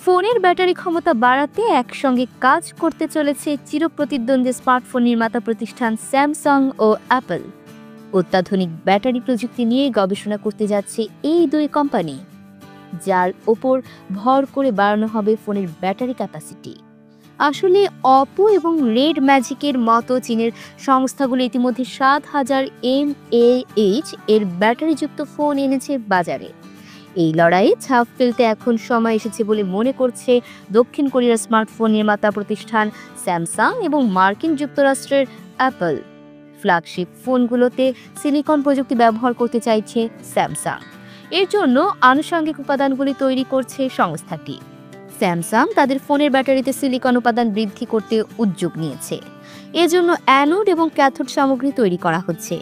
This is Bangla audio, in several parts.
ফোনের ব্যাটারি ক্ষমতা বাড়াতে একসঙ্গে কাজ করতে চলেছে চিরপ্রতিদ্বন্দ্বী স্মার্টফোন নির্মাতা প্রতিষ্ঠান স্যামসাং ও অ্যাপল। অত্যাধুনিক ব্যাটারি প্রযুক্তি নিয়ে গবেষণা করতে যাচ্ছে এই দুই কোম্পানি, যার ওপর ভর করে বাড়ানো হবে ফোনের ব্যাটারি ক্যাপাসিটি। আসলে অপো এবং রেড ম্যাজিকের মতো চীনের সংস্থাগুলো ইতিমধ্যে ৭,০০০ mAh এর ব্যাটারিযুক্ত ফোন এনেছে বাজারে। এই লড়াইয়ে ছাপ ফেলতে এখন সময় এসেছে বলে মনে করছে দক্ষিণ কোরিয়ার স্মার্টফোন নির্মাতা প্রতিষ্ঠান স্যামসাং এবং মার্কিন যুক্তরাষ্ট্রের অ্যাপল। ফ্ল্যাগশিপ ফোনগুলোতে সিলিকন প্রযুক্তি ব্যবহার করতে চাইছে স্যামসাং। এর জন্য আনুষঙ্গিক উপাদানগুলি তৈরি করছে সংস্থাটি। স্যামসাং তাদের ফোনের ব্যাটারিতে সিলিকন উপাদান বৃদ্ধি করতে উদ্যোগ নিয়েছে। এজন্য অ্যানোড এবং ক্যাথোড সামগ্রী তৈরি করা হচ্ছে।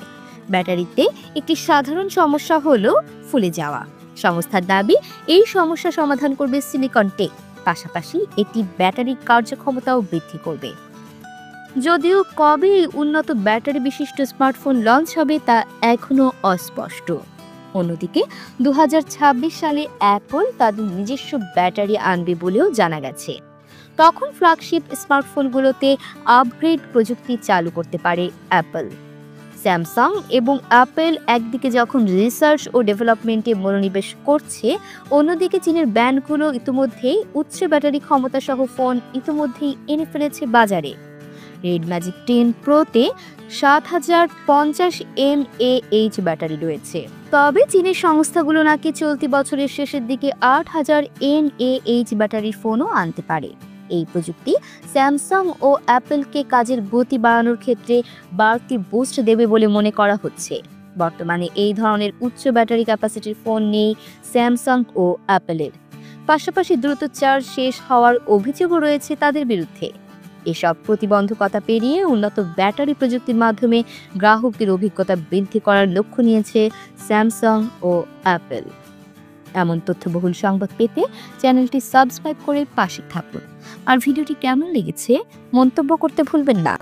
ব্যাটারিতে একটি সাধারণ সমস্যা হলো ফুলে যাওয়া। সংস্থার দাবি, এই সমস্যা সমাধান করবে সিলিকন টেক। পাশাপাশি এটি ব্যাটারির কার্যক্ষমতাও বৃদ্ধি করবে। যদিও কবে এই উন্নত ব্যাটারি বিশিষ্ট স্মার্টফোন লঞ্চ হবে তা এখনও অস্পষ্ট। অন্যদিকে ২০২৬ সালে অ্যাপল তাদের নিজস্ব ব্যাটারি আনবে বলেও জানা গেছে। তখন ফ্ল্যাগশিপ স্মার্টফোনগুলোতে আপগ্রেড প্রযুক্তি চালু করতে পারে অ্যাপল। স্যামসাং এবং অ্যাপল একদিকে যখন রিসার্চ ও ডেভেলপমেন্টে মনোনিবেশ করছে, অন্যদিকে চীনের ব্র্যান্ডগুলো ইতিমধ্যেই উচ্চ ব্যাটারি ক্ষমতা সহ ফোন ইতিমধ্যেই এনে ফেলেছে বাজারে। রেড ম্যাজিক 10 প্রোতে ৭,০৫০ mAh ব্যাটারি রয়েছে। তবে চীনের সংস্থাগুলো নাকি চলতি বছরের শেষের দিকে ৮,০০০ mAh ব্যাটারির ফোনও আনতে পারে। এই প্রযুক্তি স্যামসাং ও অ্যাপলকে কাজের গতি বাড়ানোর ক্ষেত্রে বাড়তি বুস্ট দেবে বলে মনে করা হচ্ছে। বর্তমানে এই ধরনের উচ্চ ব্যাটারি ক্যাপাসিটির ফোন নেই স্যামসাং ও অ্যাপলের। পাশাপাশি দ্রুত চার্জ শেষ হওয়ার অভিযোগও রয়েছে তাদের বিরুদ্ধে। এসব প্রতিবন্ধকতা পেরিয়ে উন্নত ব্যাটারি প্রযুক্তির মাধ্যমে গ্রাহকদের অভিজ্ঞতা বৃদ্ধি করার লক্ষ্য নিয়েছে স্যামসাং ও অ্যাপল। এমন তথ্যবহুল সংবাদ পেতে চ্যানেলটি সাবস্ক্রাইব করে পাশে থাকুন। আর ভিডিওটি কেমন লেগেছে মন্তব্য করতে ভুলবেন না।